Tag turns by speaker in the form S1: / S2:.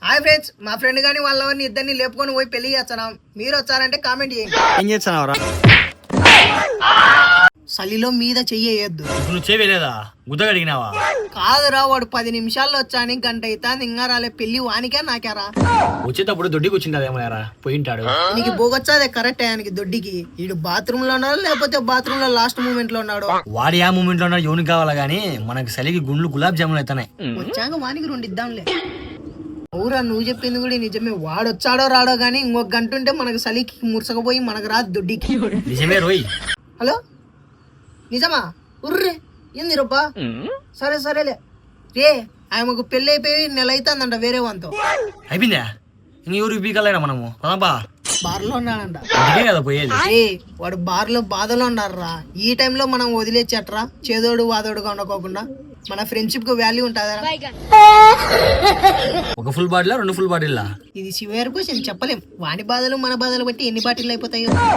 S1: Hi friends, మా friend గాని వాళ్ళని ఇద్దరిని లేపుకొని పోయి పెళ్లి చేస్తున్నాం. మీరు వచ్చారంటే కామెంట్ చేయండి.
S2: ఏం చేస్తున్నావురా?
S1: చలిలో మీద చెయ్యొద్దు.
S2: నువ్వు చేయలేదా? గుద్దగా అడిగినావా?
S1: కాదురా, వాడు 10 నిమిషాల్లో వచ్చాని గంట అయితే ఇంకా రాలే. పెళ్లి వానికే నాకారా?
S2: వచ్చేటప్పుడు దొడ్డి కూర్చుంటాదేమో యారా, పోయింటాడు.
S1: నీకు బోగొచ్చాదే కరెక్ట్ టయానికి దొడ్డికి. ఈడు బాత్రూమ్ లో ఉన్నాడు, లేకపోతే బాత్రూమ్ లో లాస్ట్ మూమెంట్ లో ఉన్నాడు.
S2: వాడి ఆ మూమెంట్ లో ఉన్నాడు, ఎవరికి కావాలా గానీ మనకి చలికి గుండ్లు గులాబ్ జాములు అవుతున్నాయి.
S1: వచ్చాక వానికి 2 ఇద్దాంలే. ఊరా, నువ్వు చెప్పింది కూడా నిజమే. వాడు వచ్చాడో రాడో గానీ ఇంకొక గంట ఉంటే మనకు చలికి మురసకపోయి మనకు రాదు దొడ్డికి.
S2: నిజమే రోయ్.
S1: హలో, నిజమా? ఉర్రే, ఏంది రొబ్బా? సరే సరేలే రే. ఆమెకు పెళ్లి అయిపోయి నెల అవుతుందంట వేరే వాంతో.
S2: అయిపోయిందా? ఇంక ఎవరికి పీకలేరా మనము? పదాపా.
S1: బార్లో ఉన్నాడంట.
S2: అందుకే కదా పోయేది.
S1: వాడు బార్లో బాధలో ఉన్నారా? ఈ టైంలో మనం వదిలేచ్చట్రా? చేదోడు వాదోడుగా ఉండకోకుండా మన ఫ్రెండ్షిప్ కు వాల్యూ ఉంటుందా?
S2: ఒక ఫుల్ బాటిల్ 2 ఫుల్ బాటిల్?
S1: ఇది సివియర్ క్వశ్చన్, చెప్పలేం. వాడి బాధలు మన బాధలు బట్టి ఎన్ని బాటిల్ అయిపోతాయో.